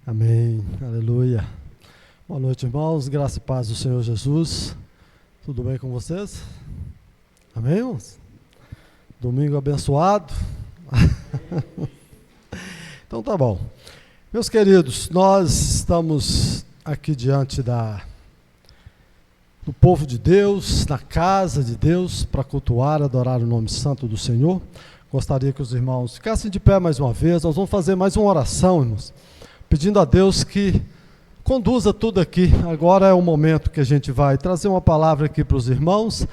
Amém, aleluia. Boa noite, irmãos, graça e paz do Senhor Jesus. Tudo bem com vocês? Amém, irmãos? Domingo abençoado. Então tá bom. Meus queridos, nós estamos aqui diante do povo de Deus, na casa de Deus, para cultuar, adorar o nome santo do Senhor. Gostaria que os irmãos ficassem de pé mais uma vez. Nós vamos fazer mais uma oração, irmãos, pedindo a Deus que conduza tudo aqui. Agora é o momento que a gente vai trazer uma palavra aqui para os irmãos,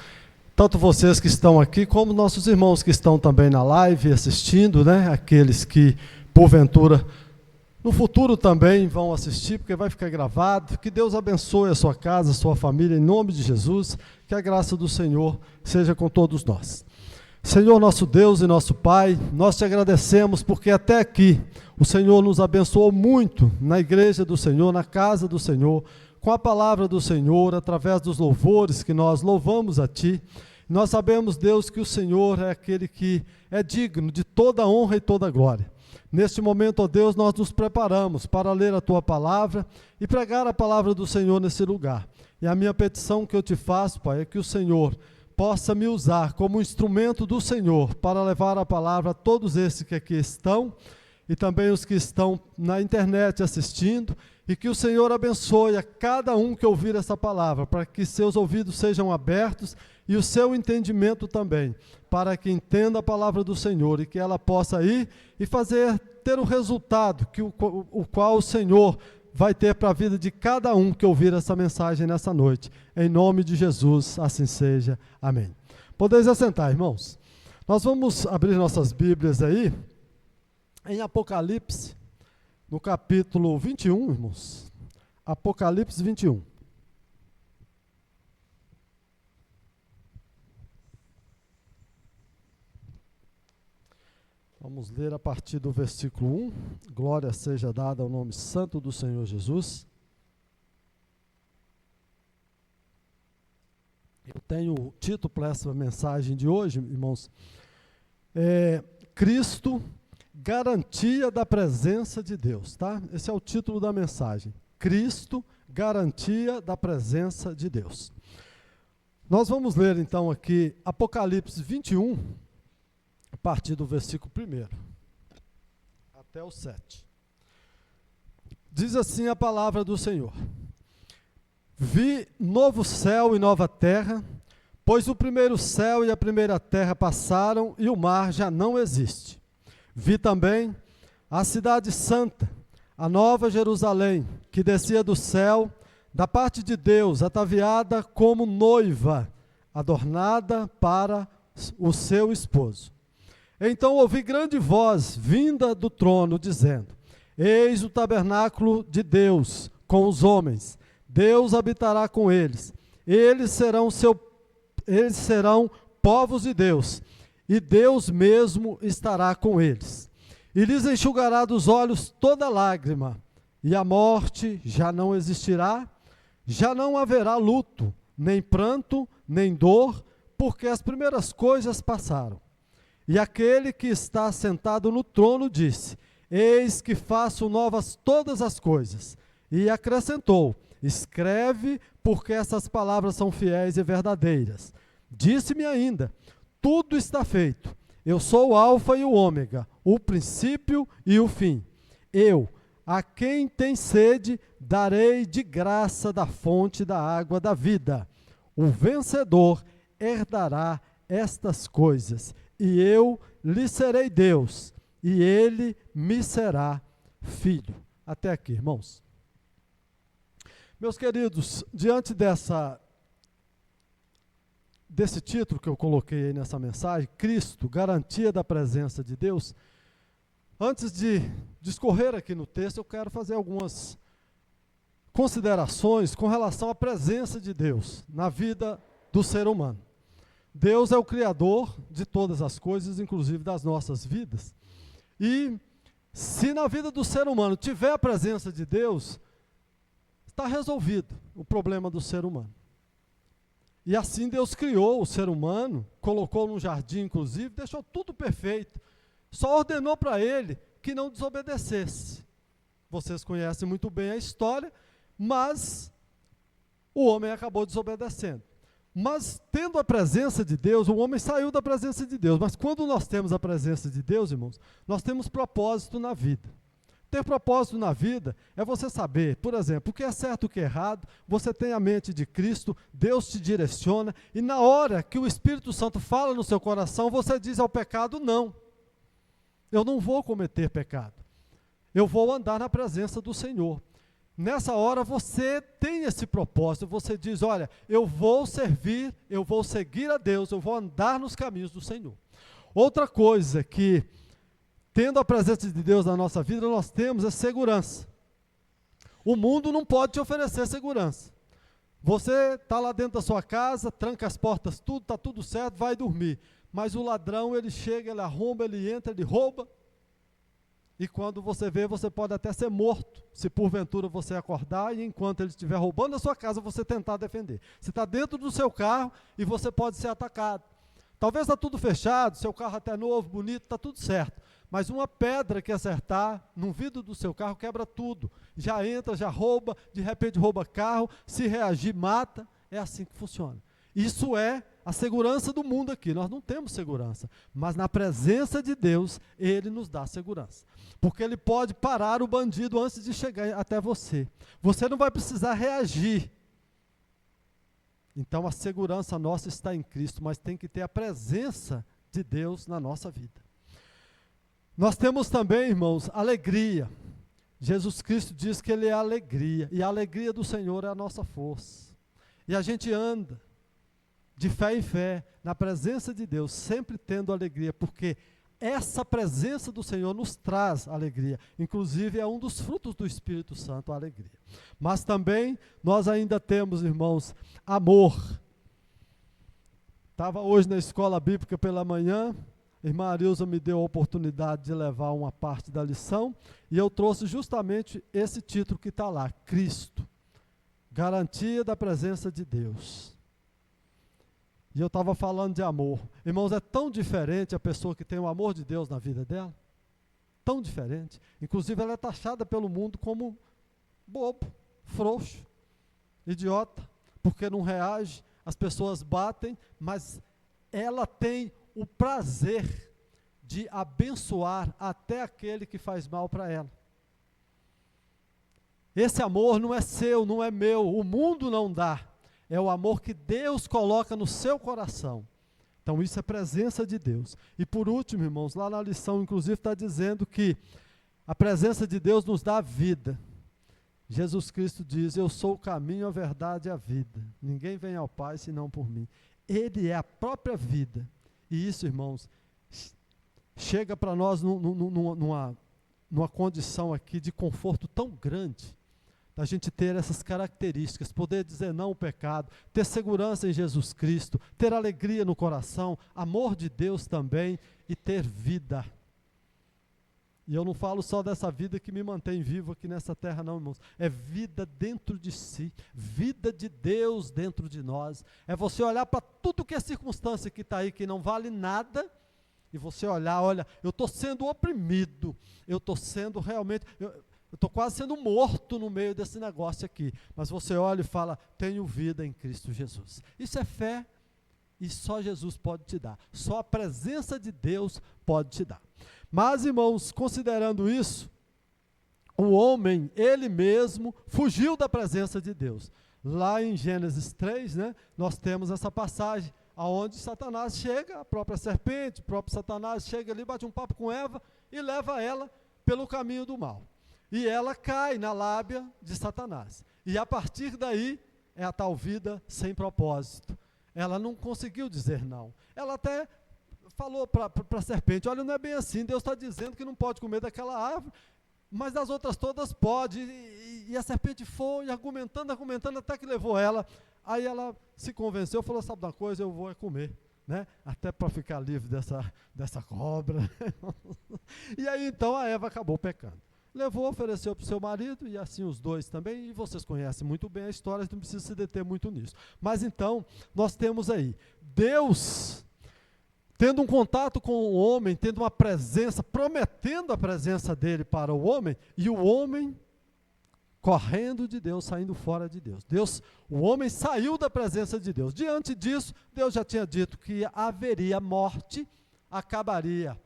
tanto vocês que estão aqui, como nossos irmãos que estão também na live assistindo, né? Aqueles que, porventura, no futuro também vão assistir, porque vai ficar gravado. Que Deus abençoe a sua casa, a sua família, em nome de Jesus. Que a graça do Senhor seja com todos nós. Senhor, nosso Deus e nosso Pai, nós te agradecemos porque até aqui o Senhor nos abençoou muito na igreja do Senhor, na casa do Senhor, com a palavra do Senhor, através dos louvores que nós louvamos a Ti. Nós sabemos, Deus, que o Senhor é aquele que é digno de toda honra e toda glória. Neste momento, ó Deus, nós nos preparamos para ler a Tua palavra e pregar a palavra do Senhor nesse lugar. E a minha petição que eu te faço, Pai, é que o Senhor possa me usar como instrumento do Senhor para levar a palavra a todos esses que aqui estão e também os que estão na internet assistindo, e que o Senhor abençoe a cada um que ouvir essa palavra, para que seus ouvidos sejam abertos e o seu entendimento também, para que entenda a palavra do Senhor e que ela possa ir e ter o resultado o qual o Senhor vai ter para a vida de cada um que ouvir essa mensagem nessa noite. Em nome de Jesus, assim seja. Amém. Podeis assentar, irmãos. Nós vamos abrir nossas Bíblias aí, em Apocalipse, no capítulo 21, irmãos. Apocalipse 21. Vamos ler a partir do versículo 1. Glória seja dada ao nome santo do Senhor Jesus. Eu tenho o título para essa mensagem de hoje, irmãos. Cristo, garantia da presença de Deus, tá? Esse é o título da mensagem. Cristo, garantia da presença de Deus. Nós vamos ler então aqui Apocalipse 21, a partir do versículo 1 até o 7. Diz assim a palavra do Senhor: Vi novo céu e nova terra, pois o primeiro céu e a primeira terra passaram e o mar já não existe. Vi também a cidade santa, a nova Jerusalém, que descia do céu, da parte de Deus, ataviada como noiva, adornada para o seu esposo. Então ouvi grande voz vinda do trono, dizendo: Eis o tabernáculo de Deus com os homens. Deus habitará com eles. Eles serão povos de Deus, e Deus mesmo estará com eles. E lhes enxugará dos olhos toda lágrima, e a morte já não existirá, já não haverá luto, nem pranto, nem dor, porque as primeiras coisas passaram. E aquele que está sentado no trono disse: Eis que faço novas todas as coisas. E acrescentou: Escreve, porque essas palavras são fiéis e verdadeiras. Disse-me ainda: Tudo está feito. Eu sou o Alfa e o Ômega, o princípio e o fim. Eu, a quem tem sede, darei de graça da fonte da água da vida. O vencedor herdará estas coisas, e eu lhe serei Deus, e ele me será filho. Até aqui, irmãos. Meus queridos, diante desse título que eu coloquei aí nessa mensagem, Cristo, garantia da presença de Deus, antes de discorrer aqui no texto, eu quero fazer algumas considerações com relação à presença de Deus na vida do ser humano. Deus é o Criador de todas as coisas, inclusive das nossas vidas. E se na vida do ser humano tiver a presença de Deus, está resolvido o problema do ser humano. E assim Deus criou o ser humano, colocou num jardim, inclusive, deixou tudo perfeito. Só ordenou para ele que não desobedecesse. Vocês conhecem muito bem a história, mas o homem acabou desobedecendo. Mas tendo a presença de Deus, o homem saiu da presença de Deus. Mas quando nós temos a presença de Deus, irmãos, nós temos propósito na vida. Ter propósito na vida é você saber, por exemplo, o que é certo e o que é errado. Você tem a mente de Cristo, Deus te direciona, e na hora que o Espírito Santo fala no seu coração, você diz ao pecado: não, eu não vou cometer pecado. Eu vou andar na presença do Senhor. Nessa hora você tem esse propósito, você diz: olha, eu vou servir, eu vou seguir a Deus, eu vou andar nos caminhos do Senhor. Outra coisa que, tendo a presença de Deus na nossa vida, nós temos é segurança. O mundo não pode te oferecer segurança. Você está lá dentro da sua casa, tranca as portas, tudo, está tudo certo, vai dormir. Mas o ladrão, ele chega, ele arromba, ele entra, ele rouba. E quando você vê, você pode até ser morto, se porventura você acordar e enquanto ele estiver roubando a sua casa, você tentar defender. Você está dentro do seu carro e você pode ser atacado. Talvez está tudo fechado, seu carro até novo, bonito, está tudo certo. Mas uma pedra que acertar no vidro do seu carro quebra tudo. Já entra, já rouba, de repente rouba carro, se reagir, mata. É assim que funciona. Isso é a segurança do mundo aqui. Nós não temos segurança, mas na presença de Deus, Ele nos dá segurança. Porque Ele pode parar o bandido antes de chegar até você. Você não vai precisar reagir. Então a segurança nossa está em Cristo, mas tem que ter a presença de Deus na nossa vida. Nós temos também, irmãos, alegria. Jesus Cristo diz que Ele é a alegria, e a alegria do Senhor é a nossa força. E a gente anda de fé em fé, na presença de Deus, sempre tendo alegria, porque essa presença do Senhor nos traz alegria. Inclusive é um dos frutos do Espírito Santo, a alegria. Mas também nós ainda temos, irmãos, amor. Estava hoje na escola bíblica pela manhã, a irmã Arilza me deu a oportunidade de levar uma parte da lição, e eu trouxe justamente esse título que está lá, Cristo, garantia da presença de Deus. E eu estava falando de amor. Irmãos, é tão diferente a pessoa que tem o amor de Deus na vida dela. Tão diferente. Inclusive, ela é taxada pelo mundo como bobo, frouxo, idiota, porque não reage, as pessoas batem, mas ela tem o prazer de abençoar até aquele que faz mal para ela. Esse amor não é seu, não é meu, o mundo não dá. É o amor que Deus coloca no seu coração. Então isso é presença de Deus. E por último, irmãos, lá na lição inclusive está dizendo que a presença de Deus nos dá vida. Jesus Cristo diz: eu sou o caminho, a verdade e a vida. Ninguém vem ao Pai senão por mim. Ele é a própria vida. E isso, irmãos, chega para nós numa condição aqui de conforto tão grande, a gente ter essas características, poder dizer não ao pecado, ter segurança em Jesus Cristo, ter alegria no coração, amor de Deus também e ter vida. E eu não falo só dessa vida que me mantém vivo aqui nessa terra não, irmãos. É vida dentro de si, vida de Deus dentro de nós. É você olhar para tudo que é circunstância que está aí, que não vale nada, e você olhar, olha, eu estou sendo oprimido, eu estou sendo realmente... Eu estou quase sendo morto no meio desse negócio aqui. Mas você olha e fala: tenho vida em Cristo Jesus. Isso é fé e só Jesus pode te dar. Só a presença de Deus pode te dar. Mas, irmãos, considerando isso, o homem, ele mesmo, fugiu da presença de Deus. Lá em Gênesis 3, né, nós temos essa passagem, onde Satanás chega, a própria serpente, o próprio Satanás chega ali, bate um papo com Eva e leva ela pelo caminho do mal. E ela cai na lábia de Satanás. E a partir daí, é a tal vida sem propósito. Ela não conseguiu dizer não. Ela até falou para a serpente: olha, não é bem assim, Deus está dizendo que não pode comer daquela árvore, mas das outras todas pode. E a serpente foi argumentando, até que levou ela. Aí ela se convenceu, falou: sabe uma coisa, eu vou comer. Né? Até para ficar livre dessa cobra. E aí então a Eva acabou pecando. Levou, ofereceu para o seu marido, e assim os dois também, e vocês conhecem muito bem a história, não precisa se deter muito nisso. Mas então, nós temos aí, Deus tendo um contato com o homem, tendo uma presença, prometendo a presença dele para o homem, e o homem correndo de Deus, saindo fora de Deus. O homem saiu da presença de Deus. Diante disso, Deus já tinha dito que haveria morte, acabaria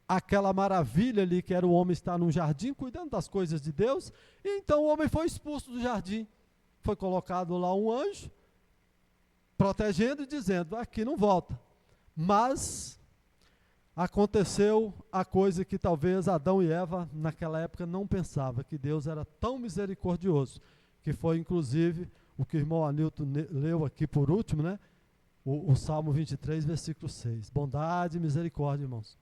aquela maravilha ali que era o homem estar num jardim, cuidando das coisas de Deus, e então o homem foi expulso do jardim. Foi colocado lá um anjo, protegendo e dizendo, aqui não volta. Mas aconteceu a coisa que talvez Adão e Eva naquela época não pensavam, que Deus era tão misericordioso, que foi inclusive o que o irmão Anilton leu aqui por último, né? O Salmo 23, versículo 6. Bondade e misericórdia, irmãos.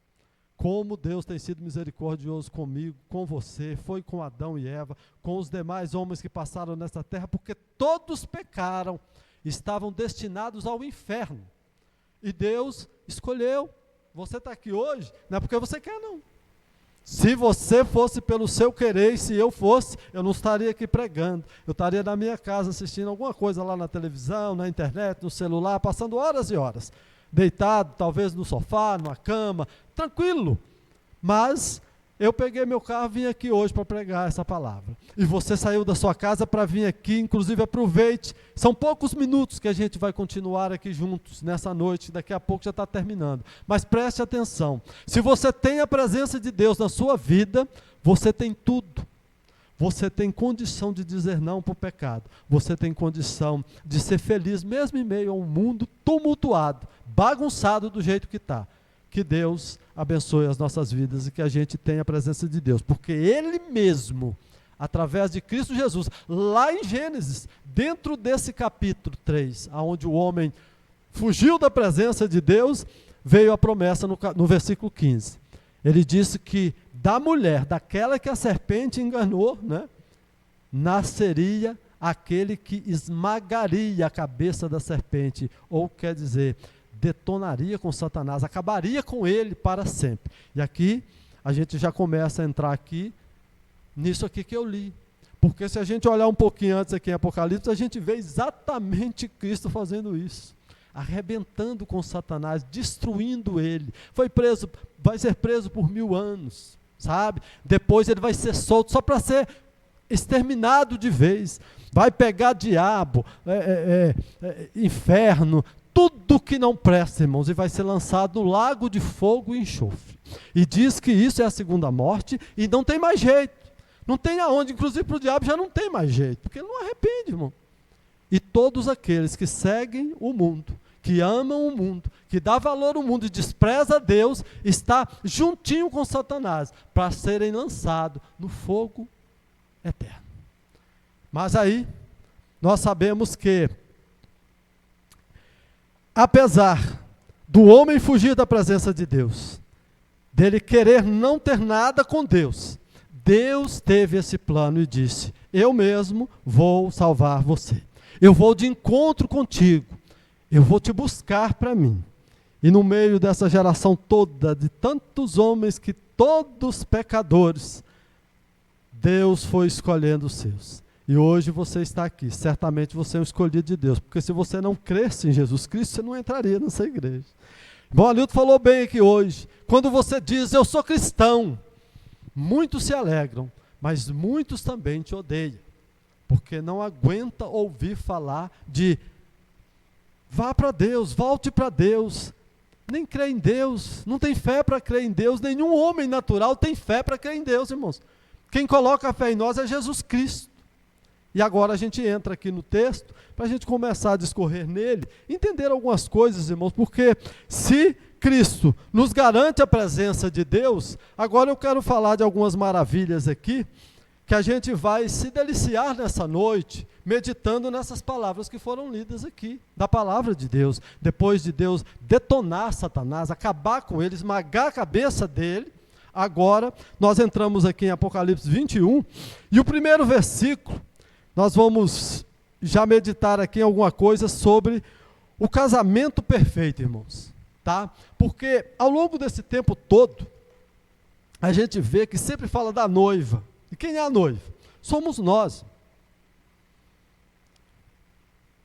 Como Deus tem sido misericordioso comigo, com você, foi com Adão e Eva, com os demais homens que passaram nesta terra, porque todos pecaram, estavam destinados ao inferno. E Deus escolheu. Você está aqui hoje, não é porque você quer, não. Se você fosse pelo seu querer, e se eu fosse, eu não estaria aqui pregando. Eu estaria na minha casa assistindo alguma coisa lá na televisão, na internet, no celular, passando horas e horas. Deitado, talvez no sofá, numa cama, tranquilo. Mas eu peguei meu carro e vim aqui hoje para pregar essa palavra. E você saiu da sua casa para vir aqui, inclusive aproveite. São poucos minutos que a gente vai continuar aqui juntos nessa noite, daqui a pouco já está terminando. Mas preste atenção, se você tem a presença de Deus na sua vida, você tem tudo. Você tem condição de dizer não para o pecado. Você tem condição de ser feliz, mesmo em meio a um mundo tumultuado, bagunçado do jeito que está. Que Deus abençoe as nossas vidas e que a gente tenha a presença de Deus. Porque Ele mesmo, através de Cristo Jesus, lá em Gênesis, dentro desse capítulo 3, onde o homem fugiu da presença de Deus, veio a promessa no versículo 15. Ele disse que da mulher, daquela que a serpente enganou, né, nasceria aquele que esmagaria a cabeça da serpente, ou quer dizer, detonaria com Satanás, acabaria com ele para sempre. E aqui, a gente já começa a entrar aqui, nisso aqui que eu li. Porque se a gente olhar um pouquinho antes aqui em Apocalipse, a gente vê exatamente Cristo fazendo isso. Arrebentando com Satanás, destruindo ele. Foi preso, vai ser preso por 1000 anos, sabe? Depois ele vai ser solto só para ser exterminado de vez. Vai pegar diabo, inferno, tudo que não presta, irmãos, e vai ser lançado no lago de fogo e enxofre. E diz que isso é a segunda morte e não tem mais jeito. Não tem aonde, inclusive para o diabo já não tem mais jeito, porque ele não arrepende, irmão. E todos aqueles que seguem o mundo, que amam o mundo, que dá valor ao mundo e despreza a Deus, está juntinho com Satanás, para serem lançados no fogo eterno. Mas aí, nós sabemos que, apesar do homem fugir da presença de Deus, dele querer não ter nada com Deus, Deus teve esse plano e disse, eu mesmo vou salvar você. Eu vou de encontro contigo. Eu vou te buscar para mim. E no meio dessa geração toda, de tantos homens que todos pecadores, Deus foi escolhendo os seus. E hoje você está aqui, certamente você é um escolhido de Deus, porque se você não cresce em Jesus Cristo, você não entraria nessa igreja. Bom, Anilton falou bem aqui hoje, quando você diz, eu sou cristão, muitos se alegram, mas muitos também te odeiam, porque não aguenta ouvir falar de, vá para Deus, volte para Deus, nem crê em Deus, não tem fé para crer em Deus, nenhum homem natural tem fé para crer em Deus, irmãos. Quem coloca a fé em nós é Jesus Cristo. E agora a gente entra aqui no texto, para a gente começar a discorrer nele, entender algumas coisas, irmãos, porque se Cristo nos garante a presença de Deus, agora eu quero falar de algumas maravilhas aqui, que a gente vai se deliciar nessa noite, meditando nessas palavras que foram lidas aqui, da palavra de Deus. Depois de Deus detonar Satanás, acabar com ele, esmagar a cabeça dele, agora nós entramos aqui em Apocalipse 21, e o primeiro versículo, nós vamos já meditar aqui em alguma coisa sobre o casamento perfeito, irmãos, tá? Porque ao longo desse tempo todo, a gente vê que sempre fala da noiva. E quem é a noiva? Somos nós.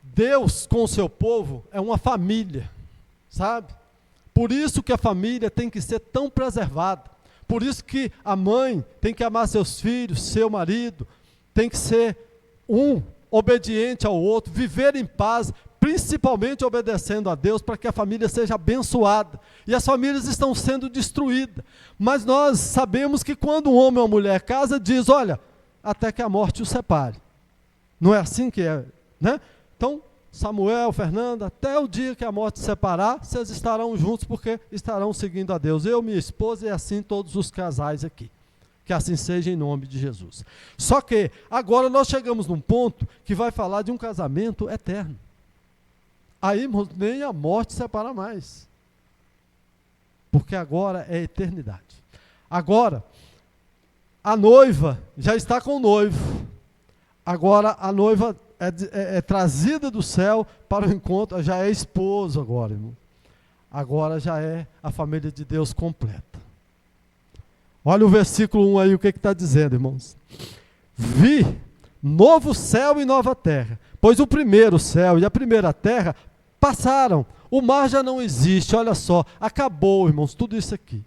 Deus com o seu povo é uma família, sabe? Por isso que a família tem que ser tão preservada. Por isso que a mãe tem que amar seus filhos, seu marido, tem que ser um obediente ao outro, viver em paz, principalmente obedecendo a Deus, para que a família seja abençoada. E as famílias estão sendo destruídas. Mas nós sabemos que quando um homem ou uma mulher casa, diz, olha, até que a morte os separe. Não é assim que é, né? Então, Samuel, Fernanda, até o dia que a morte separar, vocês estarão juntos, porque estarão seguindo a Deus. Eu, minha esposa e assim todos os casais aqui. Que assim seja em nome de Jesus. Só que agora nós chegamos num ponto que vai falar de um casamento eterno. Aí, irmãos, nem a morte separa mais. Porque agora é eternidade. Agora, a noiva já está com o noivo. Agora a noiva é trazida do céu para o encontro, já é esposo agora, irmão. Agora já é a família de Deus completa. Olha o versículo 1 aí, o que está dizendo, irmãos? Vi novo céu e nova terra, pois o primeiro céu e a primeira terra passaram, o mar já não existe, olha só, acabou, irmãos, tudo isso aqui.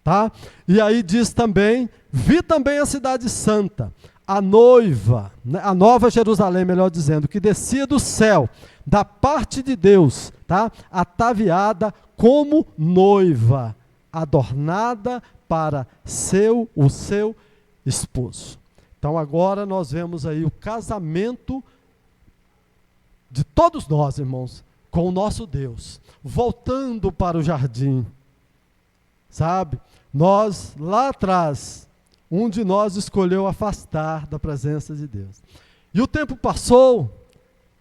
Tá? E aí diz também, vi também a cidade santa, a noiva, né, a nova Jerusalém, melhor dizendo, que descia do céu, da parte de Deus, tá? Ataviada como noiva, adornada para o seu esposo. Então agora nós vemos aí o casamento de todos nós, irmãos, com o nosso Deus, voltando para o jardim, sabe? Nós, lá atrás, um de nós escolheu afastar da presença de Deus. E o tempo passou,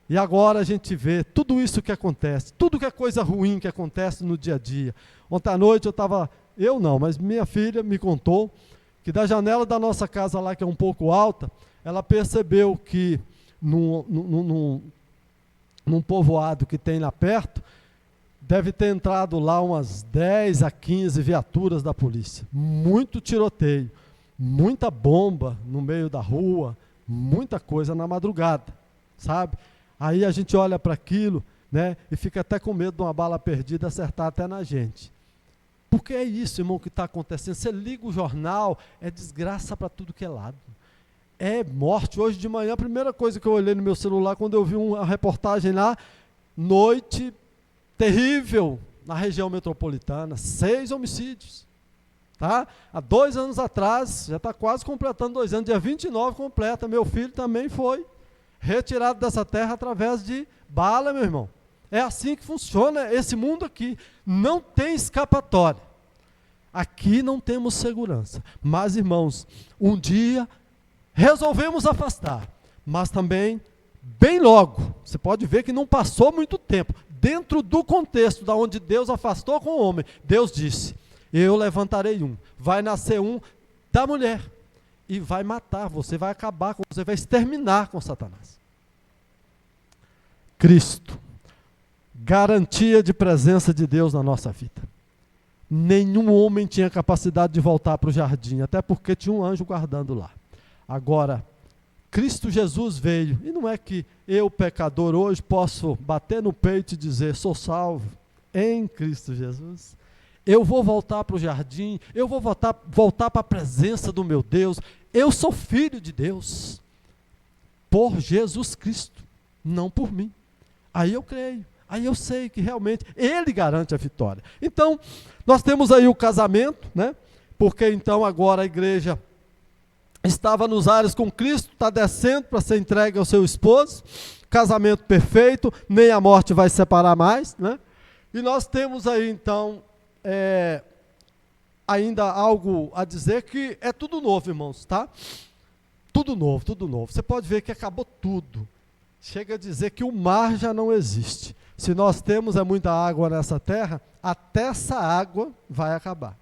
e agora a gente vê tudo isso que acontece, tudo que é coisa ruim que acontece no dia a dia. Ontem à noite mas minha filha me contou que da janela da nossa casa lá, que é um pouco alta, ela percebeu que num povoado que tem lá perto, deve ter entrado lá umas 10 a 15 viaturas da polícia. Muito tiroteio, muita bomba no meio da rua, muita coisa na madrugada, sabe? Aí a gente olha para aquilo, né, e fica até com medo de uma bala perdida acertar até na gente. Porque é isso, irmão, que está acontecendo. Você liga o jornal, é desgraça para tudo que é lado. É morte. Hoje de manhã, a primeira coisa que eu olhei no meu celular, quando eu vi uma reportagem lá, noite terrível na região metropolitana, 6 homicídios. Tá? Há 2 anos atrás, já está quase completando 2 anos, dia 29 completa, meu filho também foi retirado dessa terra através de bala, meu irmão. É assim que funciona esse mundo aqui, não tem escapatória. Aqui não temos segurança, mas irmãos, um dia resolvemos afastar, mas também, bem logo, você pode ver que não passou muito tempo, dentro do contexto da onde Deus afastou com o homem, Deus disse, eu levantarei vai nascer da mulher, e vai matar, você vai acabar, você vai exterminar com Satanás. Cristo, garantia de presença de Deus na nossa vida. Nenhum homem tinha capacidade de voltar para o jardim, até porque tinha um anjo guardando lá. Agora, Cristo Jesus veio, e não é que eu, pecador, hoje posso bater no peito e dizer, sou salvo em Cristo Jesus. Eu vou voltar para o jardim, eu vou voltar para a presença do meu Deus, eu sou filho de Deus, por Jesus Cristo, não por mim. Aí eu creio, aí eu sei que realmente Ele garante a vitória. Então, nós temos aí o casamento, né? Porque então agora a igreja estava nos ares com Cristo, está descendo para ser entregue ao seu esposo, casamento perfeito, nem a morte vai separar mais, né? E nós temos aí então, ainda algo a dizer que é tudo novo, irmãos, tá? Tudo novo, tudo novo. Você pode ver que acabou tudo. Chega a dizer que o mar já não existe. Se nós temos muita água nessa terra, até essa água vai acabar.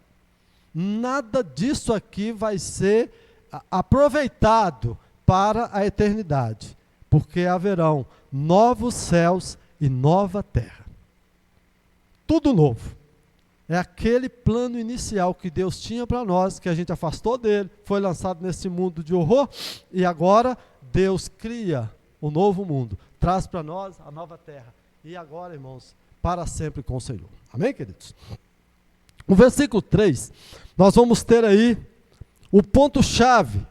Nada disso aqui vai ser aproveitado para a eternidade, porque haverão novos céus e nova terra. Tudo novo. É aquele plano inicial que Deus tinha para nós, que a gente afastou dele, foi lançado nesse mundo de horror, e agora Deus cria o novo mundo, traz para nós a nova terra. E agora, irmãos, para sempre com o Senhor. Amém, queridos? No versículo 3, nós vamos ter aí o ponto-chave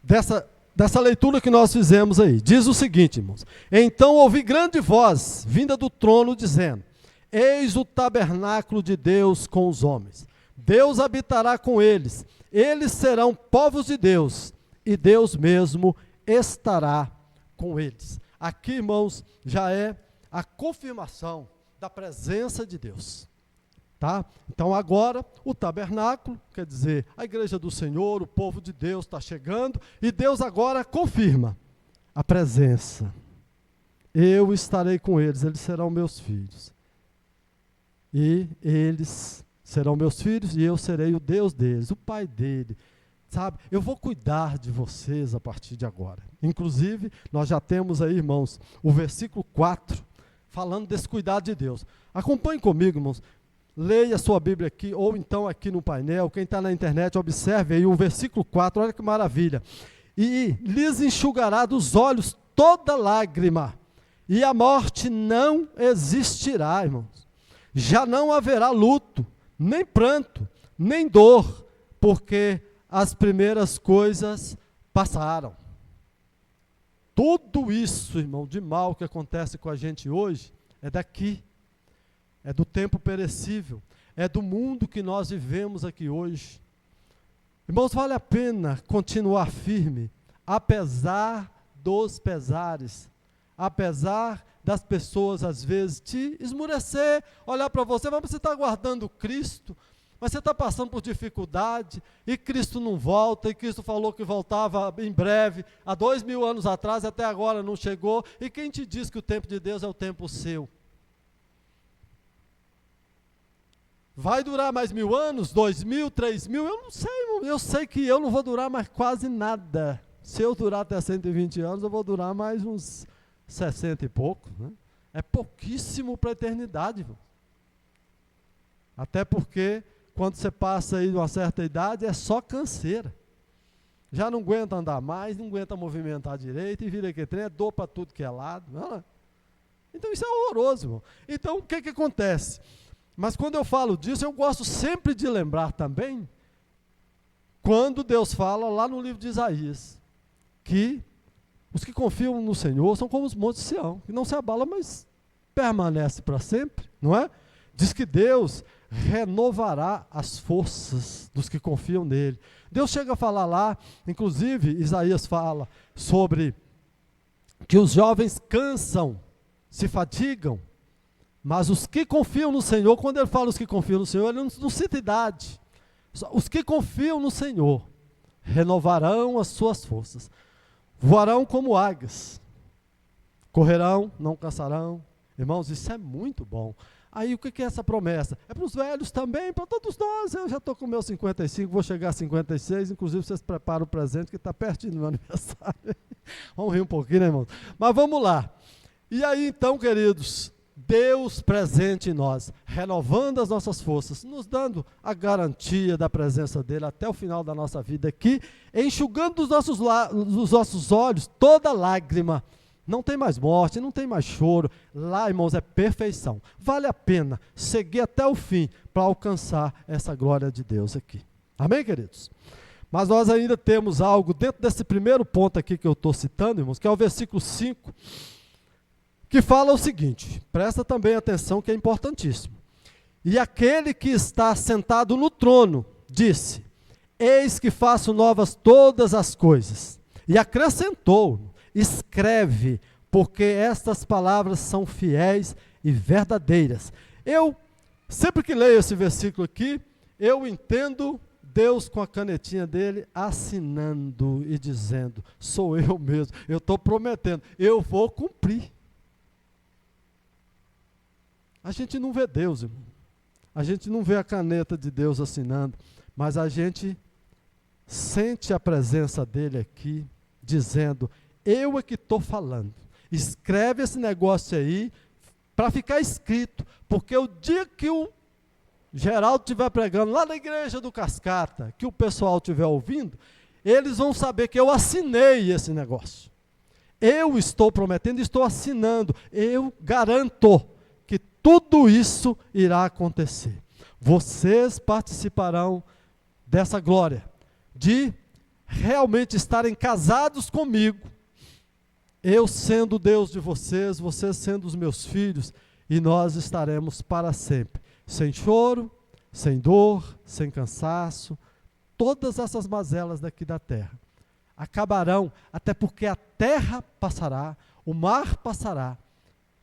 dessa leitura que nós fizemos aí. Diz o seguinte, irmãos: então ouvi grande voz vinda do trono dizendo: eis o tabernáculo de Deus com os homens. Deus habitará com eles. Eles serão povos de Deus, e Deus mesmo estará com eles. Aqui, irmãos, já é a confirmação da presença de Deus. Tá? Então agora o tabernáculo, quer dizer, a igreja do Senhor, o povo de Deus está chegando, e Deus agora confirma a presença. Eu estarei com eles, eles serão meus filhos. E eles serão meus filhos, e eu serei o Deus deles, o Pai dele. Sabe, eu vou cuidar de vocês a partir de agora. Inclusive, nós já temos aí, irmãos, o versículo 4, falando desse cuidado de Deus. Acompanhe comigo, irmãos. Leia a sua Bíblia aqui, ou então aqui no painel. Quem está na internet, observe aí o versículo 4, olha que maravilha. E lhes enxugará dos olhos toda lágrima, e a morte não existirá, irmãos. Já não haverá luto, nem pranto, nem dor, porque as primeiras coisas passaram. Tudo isso, irmão, de mal que acontece com a gente hoje, é daqui. É do tempo perecível, é do mundo que nós vivemos aqui hoje. Irmãos, vale a pena continuar firme, apesar dos pesares, apesar das pessoas, às vezes, te esmurecer, olhar para você, mas você está aguardando Cristo, mas você está passando por dificuldade, e Cristo não volta, e Cristo falou que voltava em breve, há 2000 anos atrás, até agora não chegou, e quem te diz que o tempo de Deus é o tempo seu? Vai durar mais 1000 anos, 2000, 3000, eu não sei, eu sei que eu não vou durar mais quase nada. Se eu durar até 120 anos, eu vou durar mais uns 60 e pouco, né? É pouquíssimo para a eternidade, irmão. Até porque, quando você passa aí de uma certa idade, é só canseira. Já não aguenta andar mais, não aguenta movimentar direito, e vira que trem, é dor para tudo que é lado. Não é? Então isso é horroroso, irmão. Então o que acontece? Mas quando eu falo disso, eu gosto sempre de lembrar também, quando Deus fala lá no livro de Isaías, que os que confiam no Senhor são como os montes de Sião, que não se abalam, mas permanece para sempre, não é? Diz que Deus renovará as forças dos que confiam nele. Deus chega a falar lá, inclusive Isaías fala sobre que os jovens cansam, se fatigam, mas os que confiam no Senhor, quando ele fala os que confiam no Senhor, ele não cita idade. Os que confiam no Senhor renovarão as suas forças, voarão como águias, correrão, não cansarão. Irmãos, isso é muito bom. Aí o que é essa promessa? É para os velhos também, para todos nós. Eu já estou com o meu 55, vou chegar a 56, inclusive vocês preparam o presente que está pertinho do meu aniversário. Vamos rir um pouquinho, né, irmãos? Mas vamos lá. E aí então, queridos, Deus presente em nós, renovando as nossas forças, nos dando a garantia da presença dele até o final da nossa vida aqui, enxugando dos nossos olhos toda lágrima. Não tem mais morte, não tem mais choro. Lá, irmãos, é perfeição. Vale a pena seguir até o fim para alcançar essa glória de Deus aqui. Amém, queridos? Mas nós ainda temos algo dentro desse primeiro ponto aqui que eu estou citando, irmãos, que é o versículo 5, que fala o seguinte, presta também atenção que é importantíssimo. E aquele que está sentado no trono disse: eis que faço novas todas as coisas. E acrescentou: escreve, porque estas palavras são fiéis e verdadeiras. Eu, sempre que leio esse versículo aqui, eu entendo Deus com a canetinha dele assinando e dizendo: sou eu mesmo, eu estou prometendo, eu vou cumprir. A gente não vê Deus, irmão. A gente não vê a caneta de Deus assinando, mas a gente sente a presença dele aqui, dizendo: eu é que estou falando. Escreve esse negócio aí, para ficar escrito, porque o dia que o Geraldo estiver pregando lá na igreja do Cascata, que o pessoal estiver ouvindo, eles vão saber que eu assinei esse negócio. Eu estou prometendo, estou assinando, eu garanto que tudo isso irá acontecer. Vocês participarão dessa glória, de realmente estarem casados comigo, eu sendo o Deus de vocês, vocês sendo os meus filhos, e nós estaremos para sempre, sem choro, sem dor, sem cansaço. Todas essas mazelas daqui da terra acabarão, até porque a terra passará, o mar passará,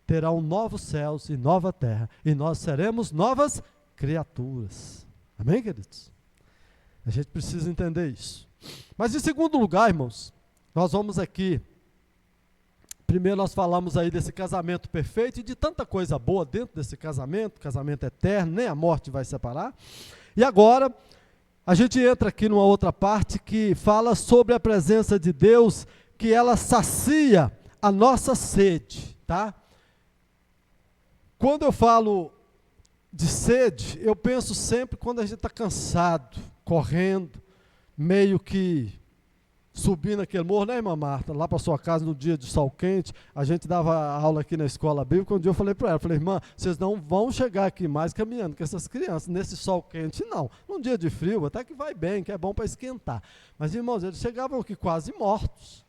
terão novos céus e nova terra, e nós seremos novas criaturas. Amém, queridos? A gente precisa entender isso. Mas em segundo lugar, irmãos, nós vamos aqui, primeiro nós falamos aí desse casamento perfeito e de tanta coisa boa dentro desse casamento eterno, nem a morte vai separar. E agora, a gente entra aqui numa outra parte que fala sobre a presença de Deus, que ela sacia a nossa sede, tá? Quando eu falo de sede, eu penso sempre quando a gente está cansado, correndo, meio que subindo aquele morro, né, irmã Marta? Lá para sua casa no dia de sol quente, a gente dava aula aqui na escola bíblica. Um dia eu falei para ela, irmã, vocês não vão chegar aqui mais caminhando com essas crianças, nesse sol quente, não. Num dia de frio, até que vai bem, que é bom para esquentar. Mas, irmãos, eles chegavam aqui quase mortos.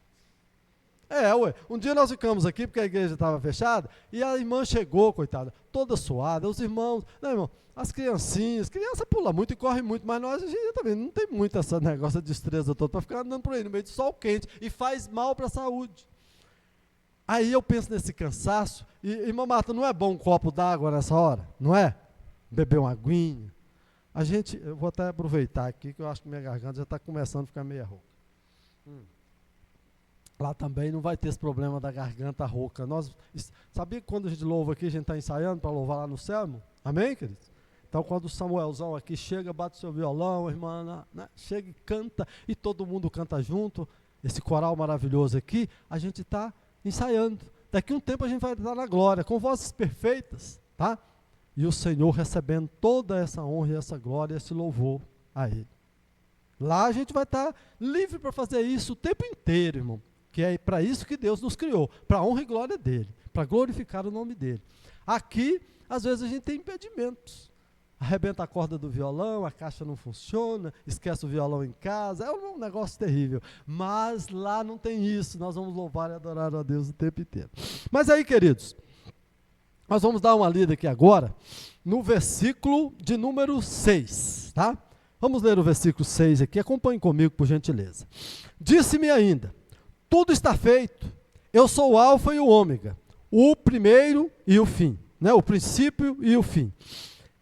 Um dia nós ficamos aqui, porque a igreja estava fechada, e a irmã chegou, coitada, toda suada, os irmãos, né, irmão? As criancinhas, criança pula muito e corre muito, mas nós, a gente também não tem muito essa negócio de destreza toda para ficar andando por aí no meio do sol quente, e faz mal para a saúde. Aí eu penso nesse cansaço, e irmã Marta, não é bom um copo d'água nessa hora? Não é? Beber uma aguinha. Eu vou até aproveitar aqui, que eu acho que minha garganta já está começando a ficar meio rouca. Lá também não vai ter esse problema da garganta rouca. Sabia que quando a gente louva aqui, a gente está ensaiando para louvar lá no céu, irmão? Amém, queridos? Então, quando o Samuelzão aqui chega, bate o seu violão, irmã, né, chega e canta, e todo mundo canta junto, esse coral maravilhoso aqui, a gente está ensaiando. Daqui a um tempo a gente vai estar na glória, com vozes perfeitas, tá? E o Senhor recebendo toda essa honra e essa glória, esse louvor a Ele. Lá a gente vai estar livre para fazer isso o tempo inteiro, irmão. Que é para isso que Deus nos criou, para a honra e glória dEle, para glorificar o nome dEle. Aqui, às vezes a gente tem impedimentos. Arrebenta a corda do violão, a caixa não funciona, esquece o violão em casa, é um negócio terrível. Mas lá não tem isso, nós vamos louvar e adorar a Deus o tempo inteiro. Mas aí, queridos, nós vamos dar uma lida aqui agora, no versículo de número 6, tá? Vamos ler o versículo 6 aqui, acompanhe comigo, por gentileza. Disse-me ainda, tudo está feito, eu sou o alfa e o ômega, o primeiro e o fim, né? O princípio e o fim.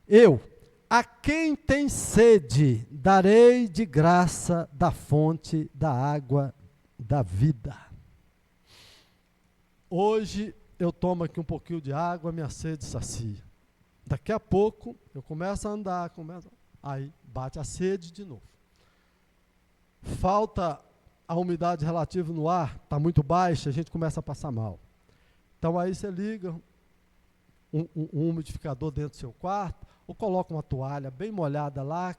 Eu, a quem tem sede, darei de graça da fonte da água da vida. Hoje eu tomo aqui um pouquinho de água, minha sede sacia. Daqui a pouco eu começo a andar, aí bate a sede de novo. Falta a umidade relativa no ar, está muito baixa, a gente começa a passar mal. Então aí você liga um umidificador dentro do seu quarto, ou coloca uma toalha bem molhada lá,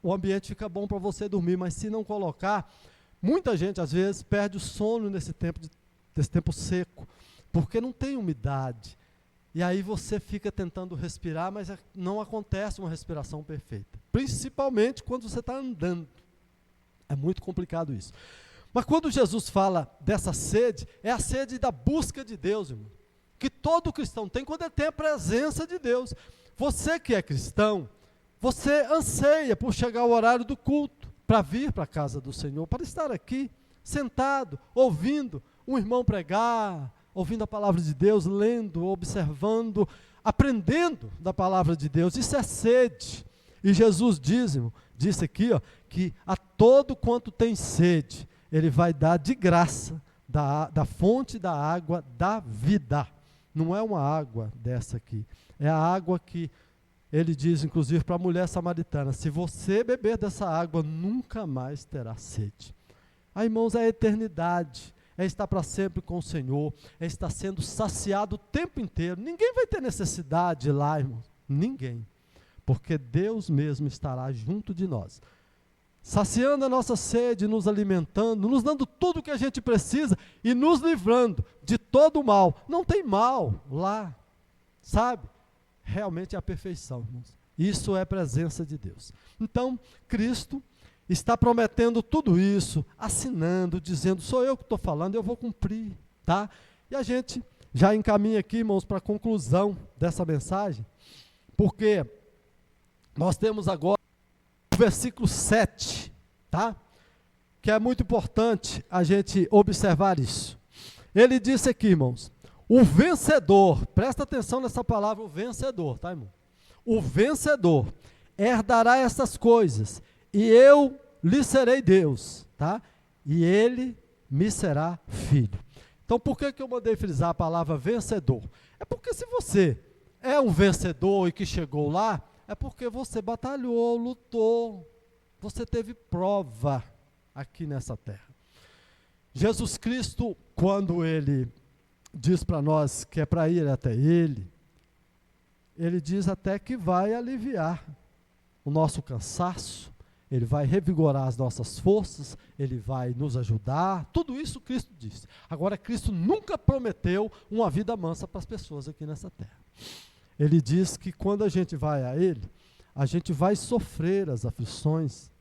o ambiente fica bom para você dormir, mas se não colocar, muita gente às vezes perde o sono nesse tempo seco, porque não tem umidade. E aí você fica tentando respirar, mas não acontece uma respiração perfeita. Principalmente quando você está andando. É muito complicado isso. Mas quando Jesus fala dessa sede, é a sede da busca de Deus, irmão. Que todo cristão tem quando ele tem a presença de Deus. Você que é cristão, você anseia por chegar ao horário do culto, para vir para a casa do Senhor, para estar aqui, sentado, ouvindo um irmão pregar, ouvindo a palavra de Deus, lendo, observando, aprendendo da palavra de Deus. Isso é sede. E Jesus disse aqui, que a todo quanto tem sede, Ele vai dar de graça da fonte da água da vida. Não é uma água dessa aqui, é a água que Ele diz, inclusive, para a mulher samaritana, se você beber dessa água, nunca mais terá sede. Aí, irmãos, é a eternidade, é estar para sempre com o Senhor, é estar sendo saciado o tempo inteiro. Ninguém vai ter necessidade lá, irmãos, ninguém. Porque Deus mesmo estará junto de nós, saciando a nossa sede, nos alimentando, nos dando tudo o que a gente precisa e nos livrando de todo o mal. Não tem mal lá. sabe? Realmente é a perfeição, irmãos. Isso é presença de Deus. Então, Cristo está prometendo tudo isso, assinando, dizendo, sou eu que estou falando, eu vou cumprir, tá? E a gente já encaminha aqui, irmãos, para a conclusão dessa mensagem, porque nós temos agora o versículo 7, tá? Que é muito importante a gente observar isso. Ele disse aqui, irmãos, o vencedor, presta atenção nessa palavra, o vencedor, tá, irmão? O vencedor herdará essas coisas, e eu lhe serei Deus, tá? E ele me será filho. Então, por que eu mandei frisar a palavra vencedor? É porque se você é um vencedor e que chegou lá, é porque você batalhou, lutou, você teve prova aqui nessa terra. Jesus Cristo, quando ele diz para nós que é para ir até ele diz até que vai aliviar o nosso cansaço, ele vai revigorar as nossas forças, ele vai nos ajudar, tudo isso Cristo disse. Agora, Cristo nunca prometeu uma vida mansa para as pessoas aqui nessa terra. Ele diz que quando a gente vai a ele, a gente vai sofrer as aflições.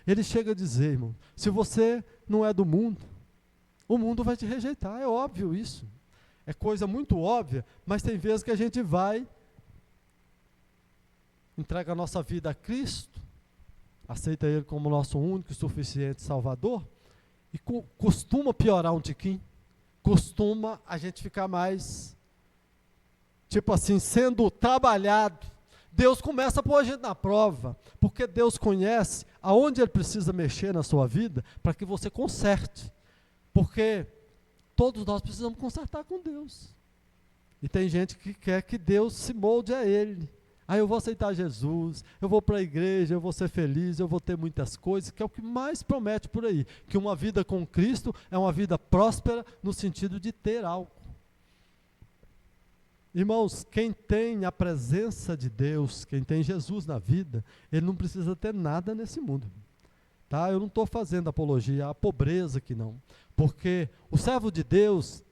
Ele chega a dizer, irmão, se você não é do mundo, o mundo vai te rejeitar, é óbvio isso. É coisa muito óbvia, mas tem vezes que a gente vai, entrega a nossa vida a Cristo, aceita Ele como nosso único e suficiente Salvador, e costuma piorar um tiquinho, costuma a gente ficar mais, tipo assim, sendo trabalhado. Deus começa a pôr a gente na prova, porque Deus conhece aonde Ele precisa mexer na sua vida, para que você conserte, porque todos nós precisamos consertar com Deus, e tem gente que quer que Deus se molde a Ele. Eu vou aceitar Jesus, eu vou para a igreja, eu vou ser feliz, eu vou ter muitas coisas, que é o que mais promete por aí, que uma vida com Cristo é uma vida próspera no sentido de ter algo. Irmãos, quem tem a presença de Deus, quem tem Jesus na vida, ele não precisa ter nada nesse mundo. Tá? Eu não estou fazendo apologia à pobreza aqui não, porque o servo de Deus,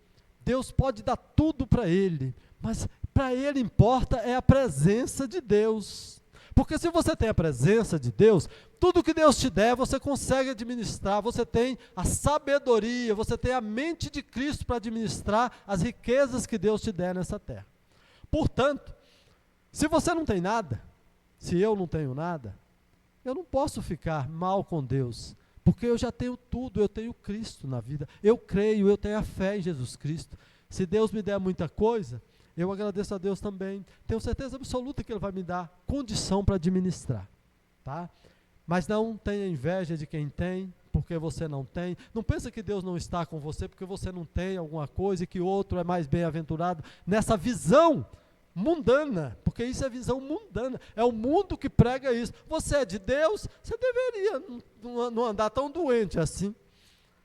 Deus pode dar tudo para ele, mas para ele importa é a presença de Deus. Porque se você tem a presença de Deus, tudo que Deus te der, você consegue administrar, você tem a sabedoria, você tem a mente de Cristo para administrar as riquezas que Deus te der nessa terra. Portanto, se você não tem nada, se eu não tenho nada, eu não posso ficar mal com Deus, porque eu já tenho tudo, eu tenho Cristo na vida, eu creio, eu tenho a fé em Jesus Cristo. Se Deus me der muita coisa, eu agradeço a Deus também, tenho certeza absoluta que Ele vai me dar condição para administrar, tá? Mas não tenha inveja de quem tem, porque você não tem, não pensa que Deus não está com você, porque você não tem alguma coisa e que outro é mais bem-aventurado, nessa visão mundana, porque isso é visão mundana, é o mundo que prega isso. Você é de Deus, você deveria não andar tão doente assim.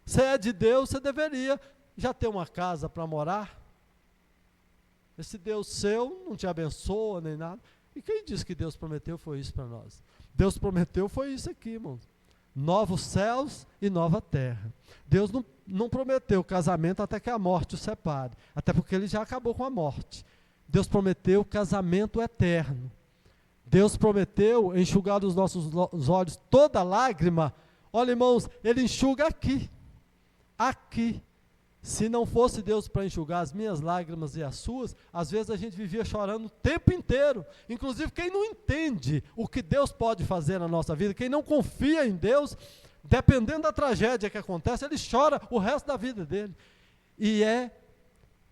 Você é de Deus, você deveria já ter uma casa para morar. Esse Deus seu não te abençoa nem nada. E quem disse que Deus prometeu foi isso para nós? Deus prometeu foi isso aqui, irmãos. Novos céus e nova terra. Deus não prometeu casamento até que a morte o separe, até porque Ele já acabou com a morte. Deus prometeu casamento eterno. Deus prometeu enxugar dos nossos olhos toda lágrima. Olha, irmãos, Ele enxuga aqui. Aqui. Se não fosse Deus para enxugar as minhas lágrimas e as suas, às vezes a gente vivia chorando o tempo inteiro. Inclusive, quem não entende o que Deus pode fazer na nossa vida, quem não confia em Deus, dependendo da tragédia que acontece, ele chora o resto da vida dele. E é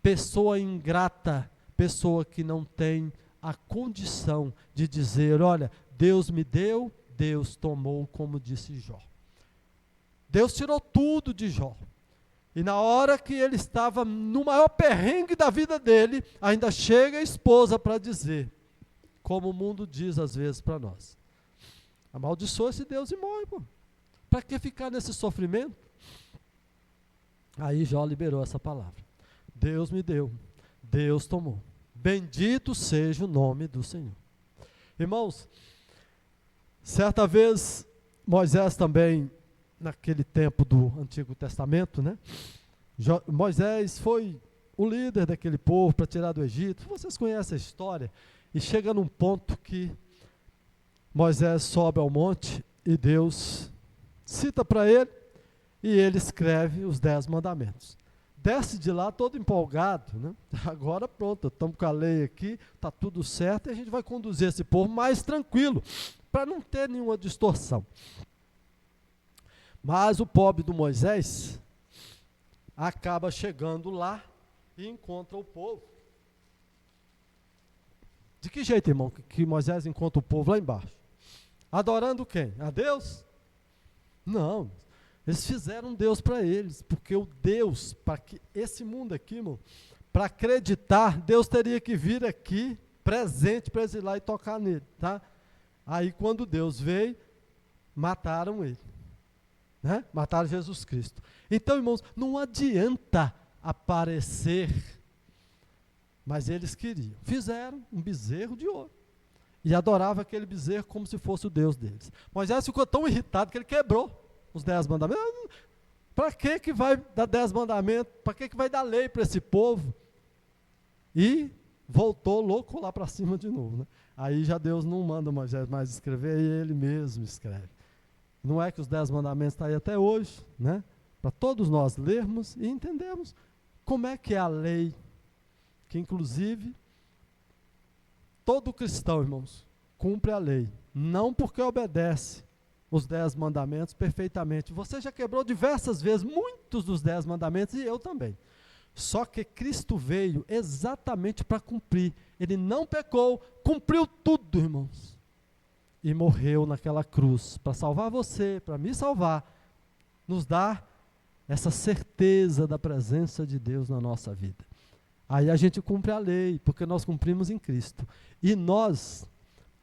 pessoa ingrata, pessoa que não tem a condição de dizer, olha, Deus me deu, Deus tomou, como disse Jó. Deus tirou tudo de Jó. E na hora que ele estava no maior perrengue da vida dele, ainda chega a esposa para dizer, como o mundo diz às vezes para nós, amaldiçoa esse Deus e morre, pô. Para que ficar nesse sofrimento? Aí Jó liberou essa palavra. Deus me deu, Deus tomou. Bendito seja o nome do Senhor. Irmãos, certa vez Moisés também, naquele tempo do Antigo Testamento, né? Moisés foi o líder daquele povo para tirar do Egito. Vocês conhecem a história. E chega num ponto que Moisés sobe ao monte e Deus cita para ele e ele escreve os 10 mandamentos. Desce de lá todo empolgado, né? Agora pronto, estamos com a lei aqui, está tudo certo e a gente vai conduzir esse povo mais tranquilo, para não ter nenhuma distorção. Mas o pobre do Moisés acaba chegando lá e encontra o povo. De que jeito, irmão, que Moisés encontra o povo lá embaixo? Adorando quem? A Deus? Não, eles fizeram um Deus para eles, porque o Deus, para que esse mundo aqui, irmão, para acreditar, Deus teria que vir aqui, presente, para eles ir lá e tocar nele, tá? Aí quando Deus veio, mataram ele, né? Mataram Jesus Cristo. Então, irmãos, não adianta aparecer, mas eles queriam. Fizeram um bezerro de ouro e adoravam aquele bezerro como se fosse o Deus deles. Moisés ficou tão irritado que ele quebrou os 10 mandamentos. Para que vai dar 10 mandamentos? Para que vai dar lei para esse povo? E voltou louco lá para cima de novo, né? Aí já Deus não manda Moisés mais escrever, e ele mesmo escreve. Não é que os 10 mandamentos estão aí até hoje, né? Para todos nós lermos e entendermos como é que é a lei, que inclusive todo cristão, irmãos, cumpre a lei, não porque obedece os 10 mandamentos perfeitamente. Você já quebrou diversas vezes muitos dos 10 mandamentos e eu também. Só que Cristo veio exatamente para cumprir. Ele não pecou, cumpriu tudo, irmãos. E morreu naquela cruz para salvar você, para me salvar, nos dar essa certeza da presença de Deus na nossa vida. Aí a gente cumpre a lei, porque nós cumprimos em Cristo. E nós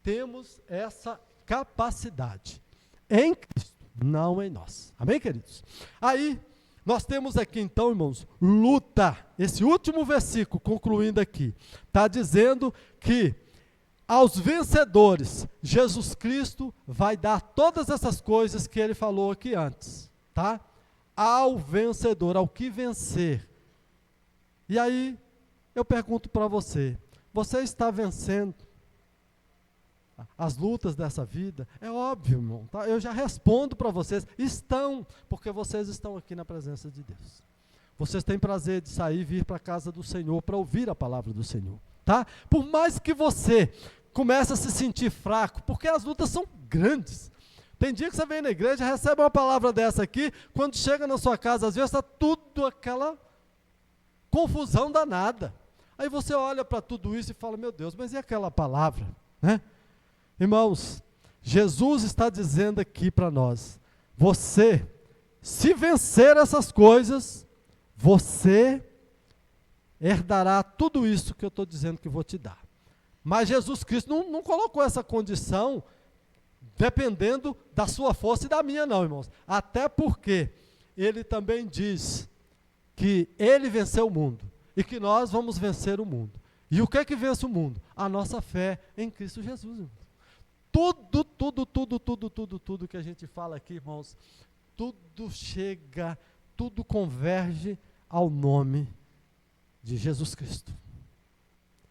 temos essa capacidade em Cristo, não em nós. Amém, queridos? Aí, nós temos aqui então, irmãos, luta. Esse último versículo, concluindo aqui, está dizendo que aos vencedores, Jesus Cristo vai dar todas essas coisas que ele falou aqui antes, tá? Ao vencedor, ao que vencer. E aí, eu pergunto para você, você está vencendo as lutas dessa vida? É óbvio, irmão, tá? Eu já respondo para vocês, estão, porque vocês estão aqui na presença de Deus. Vocês têm prazer de sair e vir para a casa do Senhor, para ouvir a palavra do Senhor, tá? Por mais que você comece a se sentir fraco, porque as lutas são grandes. Tem dia que você vem na igreja, recebe uma palavra dessa aqui, quando chega na sua casa, às vezes está tudo aquela confusão danada. Aí você olha para tudo isso e fala, meu Deus, mas e aquela palavra, né? Irmãos, Jesus está dizendo aqui para nós, você, se vencer essas coisas, você herdará tudo isso que eu estou dizendo que vou te dar. Mas Jesus Cristo não colocou essa condição dependendo da sua força e da minha não, irmãos. Até porque ele também diz que ele venceu o mundo e que nós vamos vencer o mundo. E o que é que vence o mundo? A nossa fé em Cristo Jesus, irmãos. Tudo que a gente fala aqui, irmãos, tudo chega, tudo converge ao nome de Jesus Cristo.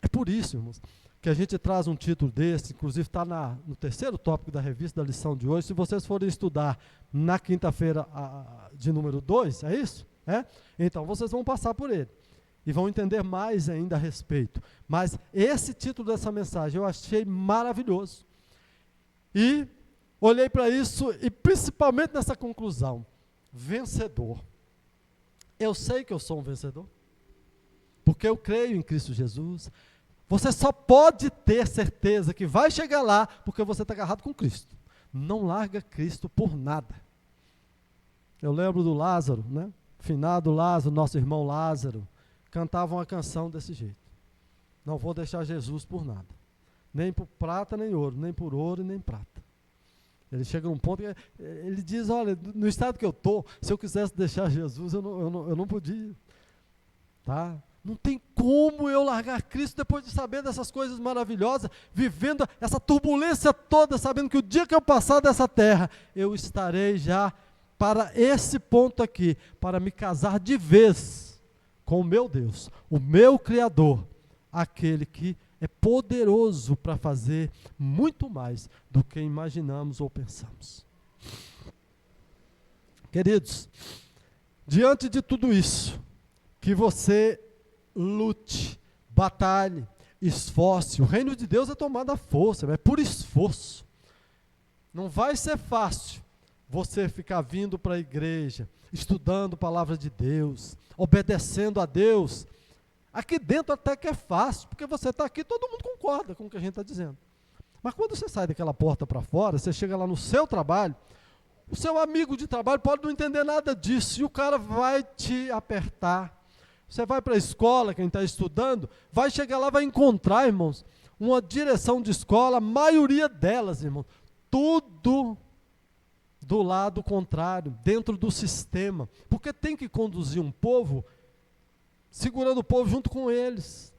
É por isso, irmãos, que a gente traz um título desse, inclusive está no terceiro tópico da revista da lição de hoje. Se vocês forem estudar na quinta-feira de número 2, é isso? É? Então vocês vão passar por ele e vão entender mais ainda a respeito. Mas esse título dessa mensagem eu achei maravilhoso. E olhei para isso e principalmente nessa conclusão, vencedor. Eu sei que eu sou um vencedor, porque eu creio em Cristo Jesus. Você só pode ter certeza que vai chegar lá, porque você está agarrado com Cristo. Não larga Cristo por nada. Eu lembro do Lázaro, né? Finado Lázaro, nosso irmão Lázaro, cantava uma canção desse jeito. Não vou deixar Jesus por nada. Nem por prata, nem ouro, nem por ouro e nem prata. Ele chega num ponto que ele diz, olha, no estado que eu estou, se eu quisesse deixar Jesus, eu não podia. Tá? Não tem como eu largar Cristo depois de saber dessas coisas maravilhosas, vivendo essa turbulência toda, sabendo que o dia que eu passar dessa terra, eu estarei já para esse ponto aqui, para me casar de vez com o meu Deus, o meu Criador, aquele que é poderoso para fazer muito mais do que imaginamos ou pensamos. Queridos, diante de tudo isso, que você lute, batalhe, esforce. O reino de Deus é tomado à força, é por esforço. Não vai ser fácil você ficar vindo para a igreja, estudando a palavra de Deus, obedecendo a Deus. Aqui dentro até que é fácil, porque você está aqui, todo mundo concorda com o que a gente está dizendo. Mas quando você sai daquela porta para fora, você chega lá no seu trabalho, o seu amigo de trabalho pode não entender nada disso, e o cara vai te apertar. Você vai para a escola, quem está estudando, vai chegar lá, vai encontrar, irmãos, uma direção de escola, a maioria delas, irmãos, tudo do lado contrário, dentro do sistema, porque tem que conduzir um povo, segurando o povo junto com eles.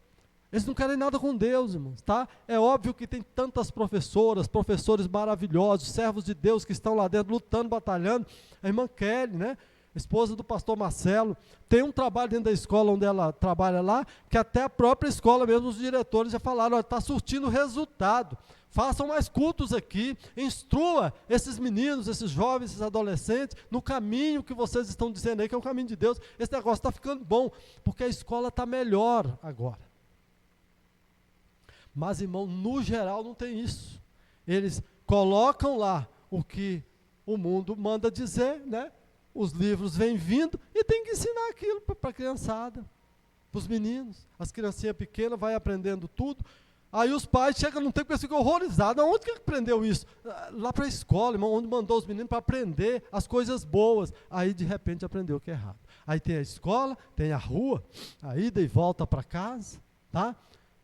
Eles não querem nada com Deus, irmãos, tá? É óbvio que tem tantas professoras, professores maravilhosos, servos de Deus que estão lá dentro, lutando, batalhando. A irmã Kelly, né? Esposa do pastor Marcelo, tem um trabalho dentro da escola onde ela trabalha lá, que até a própria escola mesmo, os diretores já falaram, está surtindo resultado. Façam mais cultos aqui, instrua esses meninos, esses jovens, esses adolescentes, no caminho que vocês estão dizendo aí, que é o caminho de Deus. Esse negócio está ficando bom, porque a escola está melhor agora. Mas, irmão, no geral não tem isso. Eles colocam lá o que o mundo manda dizer, né? Os livros vêm vindo e tem que ensinar aquilo para a criançada, para os meninos. As criancinhas pequenas vai aprendendo tudo. Aí os pais chegam num tempo que eles ficam horrorizados. Onde que aprendeu isso? Lá para a escola, irmão, onde mandou os meninos para aprender as coisas boas. Aí, de repente, aprendeu o que é errado. Aí tem a escola, tem a rua, a ida e volta para casa, tá?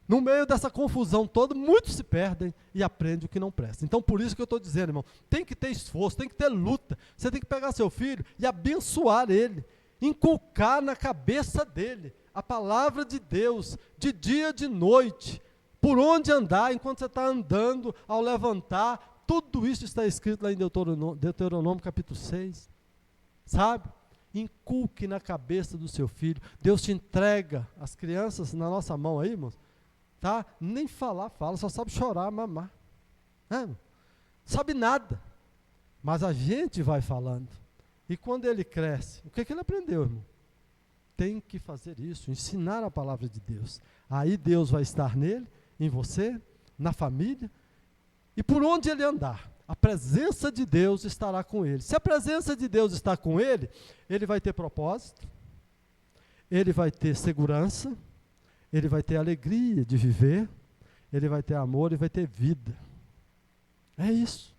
No meio dessa confusão toda, muitos se perdem e aprendem o que não presta. Então, por isso que eu estou dizendo, irmão, tem que ter esforço, tem que ter luta. Você tem que pegar seu filho e abençoar ele, inculcar na cabeça dele a palavra de Deus, de dia, de noite, por onde andar, enquanto você está andando, ao levantar, tudo isso está escrito lá em Deuteronômio capítulo 6, sabe? Inculque na cabeça do seu filho. Deus te entrega as crianças na nossa mão aí, irmãos, tá? Nem falar, fala, só sabe chorar, mamar. Sabe nada. Mas a gente vai falando. E quando ele cresce, o que ele aprendeu, irmão? Tem que fazer isso, ensinar a palavra de Deus. Aí Deus vai estar nele, em você, na família, e por onde ele andar, a presença de Deus estará com ele. Se a presença de Deus está com ele, ele vai ter propósito, ele vai ter segurança, ele vai ter alegria de viver, ele vai ter amor e vai ter vida. É isso.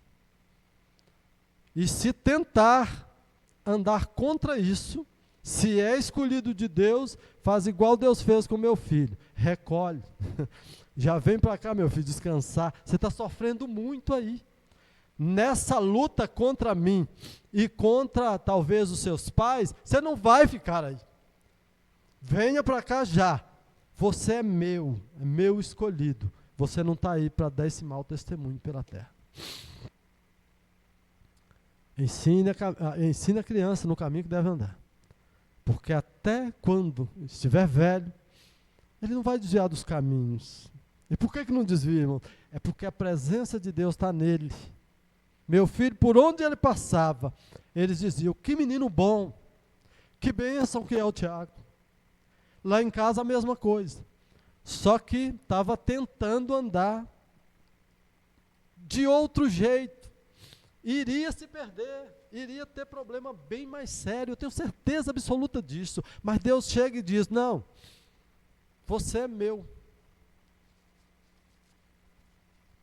E se tentar andar contra isso, se é escolhido de Deus, faz igual Deus fez com meu filho, recolhe. Já vem para cá, meu filho, descansar. Você está sofrendo muito aí. Nessa luta contra mim e contra talvez os seus pais, você não vai ficar aí. Venha para cá já. Você é meu escolhido. Você não está aí para dar esse mau testemunho pela terra. Ensina a criança no caminho que deve andar. Porque até quando estiver velho, ele não vai desviar dos caminhos. E por que não desvia, irmão? É porque a presença de Deus está nele. Meu filho, por onde ele passava, eles diziam, que menino bom, que bênção que é o Tiago. Lá em casa a mesma coisa. Só que estava tentando andar de outro jeito. Iria se perder, iria ter problema bem mais sério, eu tenho certeza absoluta disso. Mas Deus chega e diz, não, você é meu.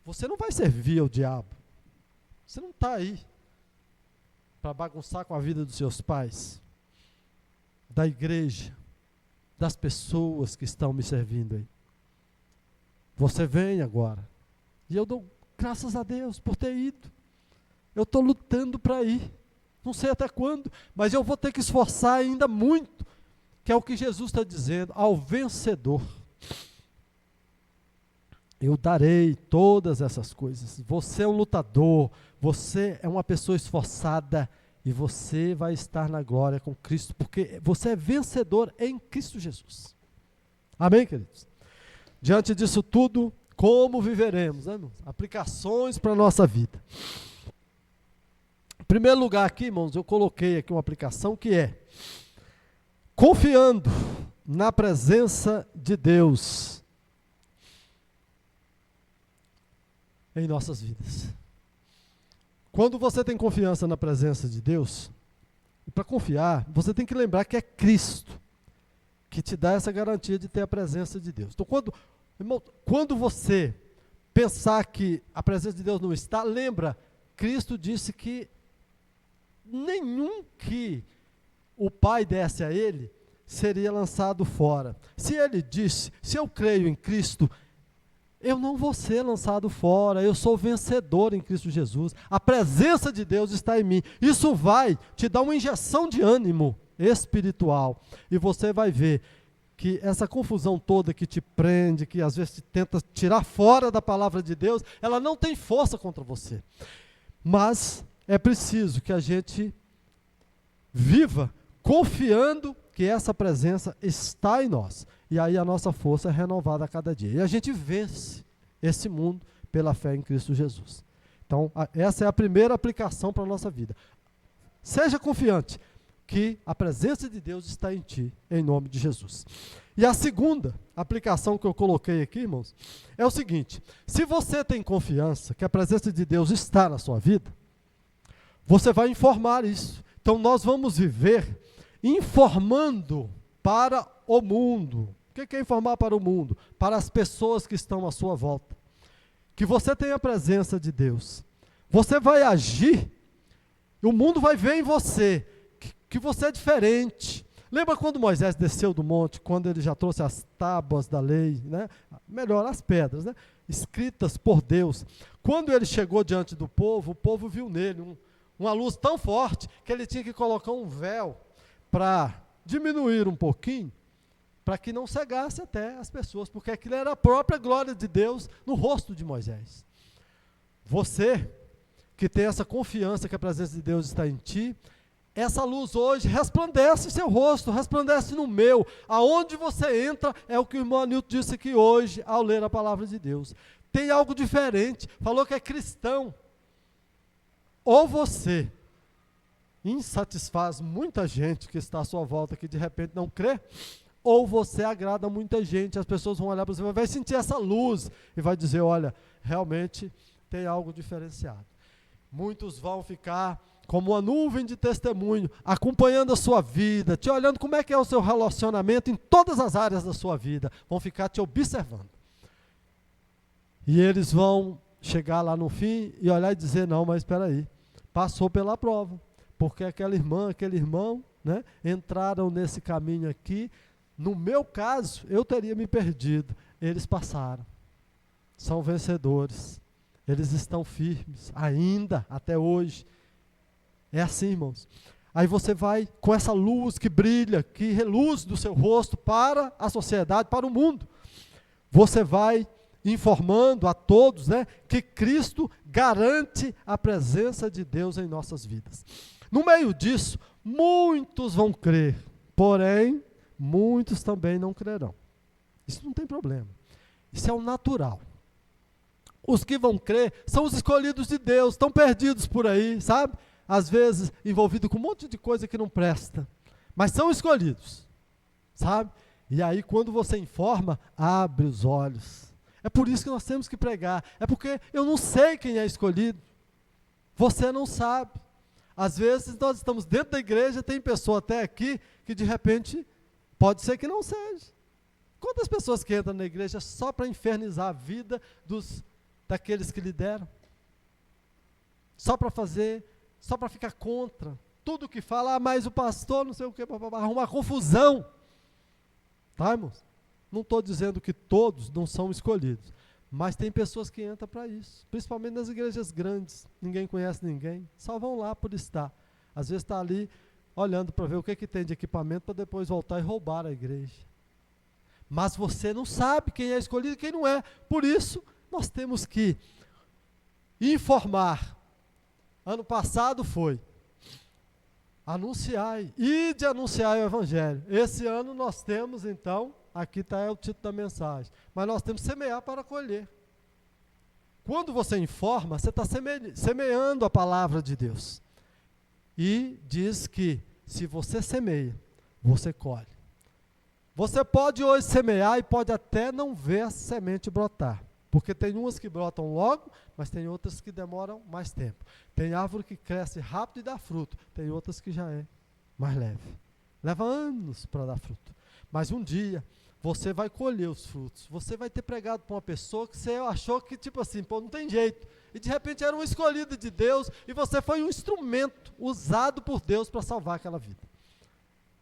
Você não vai servir ao diabo. Você não está aí para bagunçar com a vida dos seus pais, da igreja, das pessoas que estão me servindo aí. Você vem agora. E eu dou graças a Deus por ter ido. Eu estou lutando para ir. Não sei até quando, mas eu vou ter que esforçar ainda muito, que é o que Jesus está dizendo, ao vencedor. Eu darei todas essas coisas. Você é um lutador, você é uma pessoa esforçada E você vai estar na glória com Cristo, porque você é vencedor em Cristo Jesus. Amém, queridos? Diante disso tudo, como viveremos? Né, irmãos? Aplicações para a nossa vida. Em primeiro lugar aqui, irmãos, eu coloquei aqui uma aplicação que é confiando na presença de Deus em nossas vidas. Quando você tem confiança na presença de Deus, e para confiar, você tem que lembrar que é Cristo que te dá essa garantia de ter a presença de Deus. Então, quando você pensar que a presença de Deus não está, lembra, Cristo disse que nenhum que o Pai desse a ele seria lançado fora. Se ele disse, se eu creio em Cristo, eu não vou ser lançado fora, eu sou vencedor em Cristo Jesus. A presença de Deus está em mim. Isso vai te dar uma injeção de ânimo espiritual. E você vai ver que essa confusão toda que te prende, que às vezes te tenta tirar fora da palavra de Deus, ela não tem força contra você. Mas é preciso que a gente viva confiando que essa presença está em nós. E aí a nossa força é renovada a cada dia. E a gente vence esse mundo pela fé em Cristo Jesus. Então, essa é a primeira aplicação para a nossa vida. Seja confiante que a presença de Deus está em ti, em nome de Jesus. E a segunda aplicação que eu coloquei aqui, irmãos, é o seguinte: se você tem confiança que a presença de Deus está na sua vida, você vai informar isso. Então, nós vamos viver informando para o mundo. O que é informar para o mundo? Para as pessoas que estão à sua volta. Que você tem a presença de Deus. Você vai agir, e o mundo vai ver em você que você é diferente. Lembra quando Moisés desceu do monte, quando ele já trouxe as tábuas da lei, né? Melhor, as pedras, né? Escritas por Deus. Quando ele chegou diante do povo, o povo viu nele uma luz tão forte que ele tinha que colocar um véu para diminuir um pouquinho, para que não cegasse até as pessoas, porque aquilo era a própria glória de Deus no rosto de Moisés. Você, que tem essa confiança que a presença de Deus está em ti, essa luz hoje resplandece seu rosto, resplandece no meu. Aonde você entra, é o que o irmão Anilton disse aqui hoje, ao ler a palavra de Deus. Tem algo diferente, falou que é cristão. Ou você insatisfaz muita gente que está à sua volta, que de repente não crê, ou você agrada muita gente, as pessoas vão olhar para você, vai sentir essa luz e vai dizer, olha, realmente tem algo diferenciado. Muitos vão ficar como uma nuvem de testemunho, acompanhando a sua vida, te olhando como é que é o seu relacionamento em todas as áreas da sua vida, vão ficar te observando. E eles vão chegar lá no fim e olhar e dizer, não, mas espera aí, passou pela prova, porque aquela irmã, aquele irmão, né, entraram nesse caminho aqui. No meu caso, eu teria me perdido. Eles passaram. São vencedores. Eles estão firmes, ainda, até hoje. É assim, irmãos. Aí você vai com essa luz que brilha, que reluz do seu rosto para a sociedade, para o mundo. Você vai informando a todos, né, que Cristo garante a presença de Deus em nossas vidas. No meio disso, muitos vão crer, porém, muitos também não crerão. Isso não tem problema. Isso é o natural. Os que vão crer são os escolhidos de Deus, estão perdidos por aí, sabe? Às vezes envolvidos com um monte de coisa que não presta, mas são escolhidos, sabe? E aí quando você informa, abre os olhos. É por isso que nós temos que pregar. É porque eu não sei quem é escolhido. Você não sabe. Às vezes nós estamos dentro da igreja, tem pessoa até aqui que de repente pode ser que não seja. Quantas pessoas que entram na igreja só para infernizar a vida daqueles que lideram? Só para fazer, só para ficar contra. Tudo que fala, mas o pastor não sei o que, arruma confusão. Tá, irmãos? Não estou dizendo que todos não são escolhidos, mas tem pessoas que entram para isso, principalmente nas igrejas grandes, ninguém conhece ninguém, só vão lá por estar. Às vezes está ali olhando para ver o que tem de equipamento para depois voltar e roubar a igreja. Mas você não sabe quem é escolhido e quem não é, por isso nós temos que informar. Ano passado foi Anunciai, ide anunciar o Evangelho. Esse ano nós temos, então, aqui está o título da mensagem, mas nós temos que semear para colher. Quando você informa, você está semeando a palavra de Deus. E diz que se você semeia, você colhe. Você pode hoje semear e pode até não ver a semente brotar. Porque tem umas que brotam logo, mas tem outras que demoram mais tempo. Tem árvore que cresce rápido e dá fruto. Tem outras que já é mais leve. Leva anos para dar fruto. Mas um dia você vai colher os frutos. Você vai ter pregado para uma pessoa que você achou que, tipo assim, pô, não tem jeito. E de repente era um escolhido de Deus e você foi um instrumento usado por Deus para salvar aquela vida.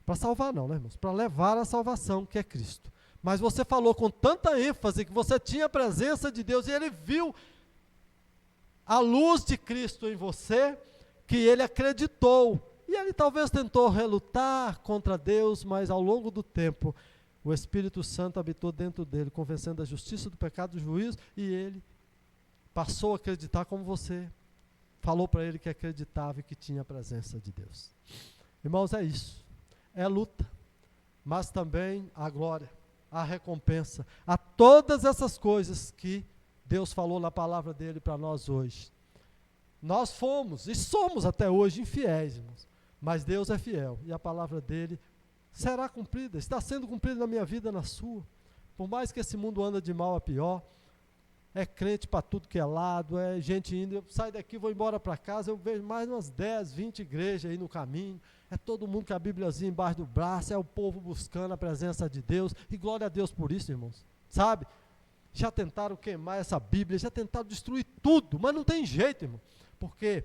Para salvar não, né, irmãos? Para levar a salvação, que é Cristo. Mas você falou com tanta ênfase que você tinha a presença de Deus e Ele viu a luz de Cristo em você, que Ele acreditou. E Ele talvez tentou relutar contra Deus, mas ao longo do tempo, o Espírito Santo habitou dentro dele, convencendo da justiça, do pecado, do juízo, e ele passou a acreditar como você falou para ele que acreditava e que tinha a presença de Deus. Irmãos, é isso. É luta, mas também a glória, a recompensa, a todas essas coisas que Deus falou na palavra dele para nós hoje. Nós fomos e somos até hoje infiéis, irmãos, mas Deus é fiel e a palavra dele será cumprida, está sendo cumprida na minha vida, na sua. Por mais que esse mundo anda de mal a pior, é crente para tudo que é lado, é gente indo, eu saio daqui, vou embora para casa, eu vejo mais umas 10, 20 igrejas aí no caminho, é todo mundo com a Bíbliazinha embaixo do braço, é o povo buscando a presença de Deus, e glória a Deus por isso, irmãos, sabe? Já tentaram queimar essa Bíblia, já tentaram destruir tudo, mas não tem jeito, irmão, porque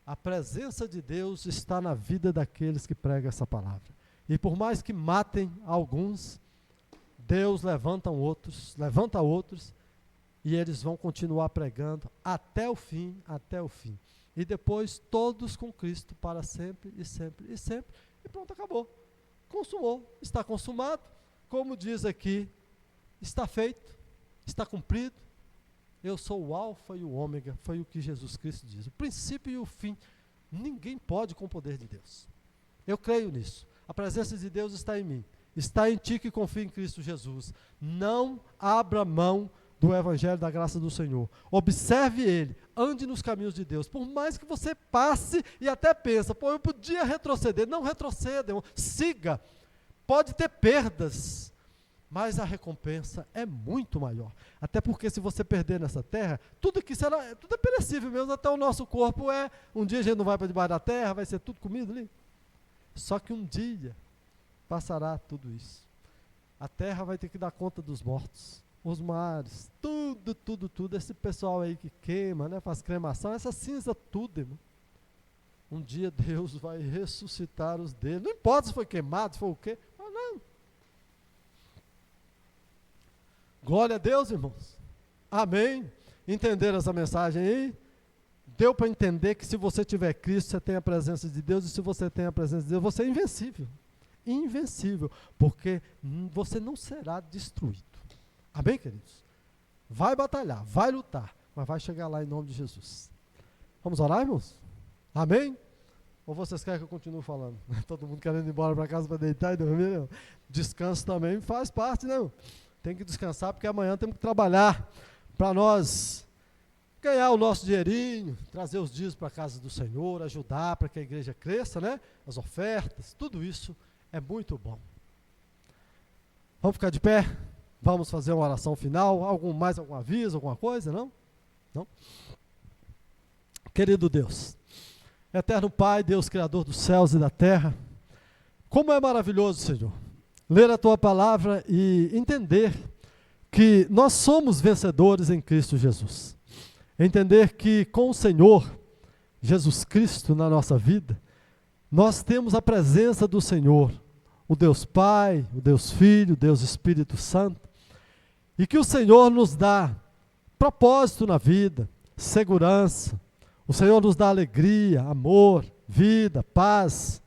a presença de Deus está na vida daqueles que pregam essa palavra, e por mais que matem alguns, Deus levanta outros, e eles vão continuar pregando até o fim, e depois todos com Cristo para sempre, e pronto, acabou, consumou, está consumado, como diz aqui, está feito, está cumprido, eu sou o alfa e o ômega, foi o que Jesus Cristo diz, o princípio e o fim, ninguém pode com o poder de Deus, eu creio nisso, a presença de Deus está em mim, está em ti que confia em Cristo Jesus, não abra mão do Evangelho da graça do Senhor, observe ele, ande nos caminhos de Deus, por mais que você passe e até pensa, pô, eu podia retroceder, não retroceda, siga, pode ter perdas, mas a recompensa é muito maior, até porque se você perder nessa terra, tudo é perecível mesmo, até o nosso corpo um dia a gente não vai para debaixo da terra, vai ser tudo comido ali, só que um dia passará tudo isso, a terra vai ter que dar conta dos mortos, os mares, tudo, esse pessoal aí que queima, né, faz cremação, essa cinza tudo, irmão. Um dia Deus vai ressuscitar os dele, não importa se foi queimado, se foi o quê, não. Glória a Deus, irmãos, amém, entenderam essa mensagem aí? Deu para entender que se você tiver Cristo, você tem a presença de Deus, e se você tem a presença de Deus, você é invencível, porque você não será destruído. Amém, queridos? Vai batalhar, vai lutar, mas vai chegar lá em nome de Jesus. Vamos orar, irmãos? Amém? Ou vocês querem que eu continue falando? Todo mundo querendo ir embora para casa para deitar e dormir, não? Descanso também faz parte, não? Tem que descansar porque amanhã temos que trabalhar para nós ganhar o nosso dinheirinho, trazer os dias para a casa do Senhor, ajudar para que a igreja cresça, né? As ofertas, tudo isso é muito bom. Vamos ficar de pé? Vamos fazer uma oração final, algum aviso, alguma coisa, não? Não? Querido Deus, eterno Pai, Deus Criador dos céus e da terra, como é maravilhoso, Senhor, ler a Tua palavra e entender que nós somos vencedores em Cristo Jesus. Entender que com o Senhor, Jesus Cristo na nossa vida, nós temos a presença do Senhor, o Deus Pai, o Deus Filho, o Deus Espírito Santo, e que o Senhor nos dá propósito na vida, segurança, o Senhor nos dá alegria, amor, vida, paz.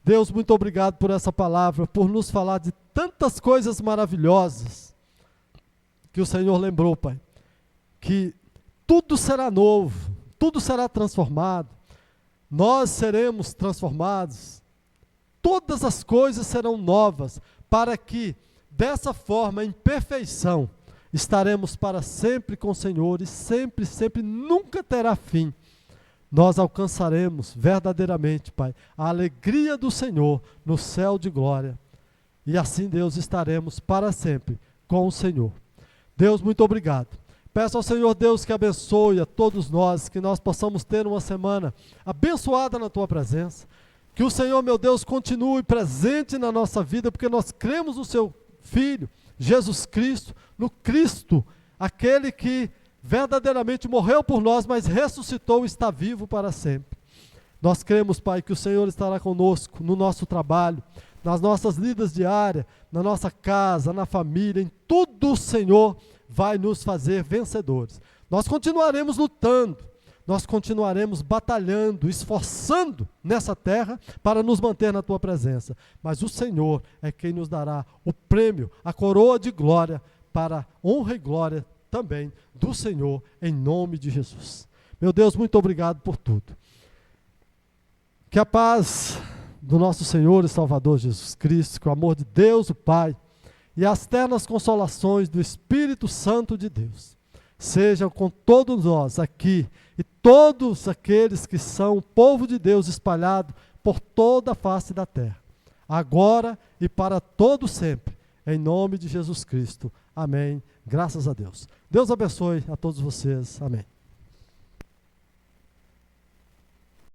Deus, muito obrigado por essa palavra, por nos falar de tantas coisas maravilhosas que o Senhor lembrou, Pai, que tudo será novo, tudo será transformado, nós seremos transformados, todas as coisas serão novas, para que, dessa forma, em perfeição, estaremos para sempre com o Senhor e sempre, sempre, nunca terá fim. Nós alcançaremos verdadeiramente, Pai, a alegria do Senhor no céu de glória. E assim, Deus, estaremos para sempre com o Senhor. Deus, muito obrigado. Peço ao Senhor Deus que abençoe a todos nós, que nós possamos ter uma semana abençoada na Tua presença. Que o Senhor, meu Deus, continue presente na nossa vida, porque nós cremos no Seu Filho, Jesus Cristo, no Cristo, aquele que verdadeiramente morreu por nós, mas ressuscitou e está vivo para sempre. Nós cremos, Pai, que o Senhor estará conosco no nosso trabalho, nas nossas lidas diárias, na nossa casa, na família, em tudo o Senhor vai nos fazer vencedores. Nós continuaremos lutando, nós continuaremos batalhando, esforçando nessa terra para nos manter na Tua presença. Mas o Senhor é quem nos dará o prêmio, a coroa de glória, para honra e glória também do Senhor, em nome de Jesus. Meu Deus, muito obrigado por tudo. Que a paz do nosso Senhor e Salvador Jesus Cristo, que o amor de Deus, o Pai, e as ternas consolações do Espírito Santo de Deus, sejam com todos nós aqui, e todos aqueles que são o povo de Deus espalhado por toda a face da terra, agora e para todo sempre, em nome de Jesus Cristo. Amém. Graças a Deus. Deus abençoe a todos vocês. Amém.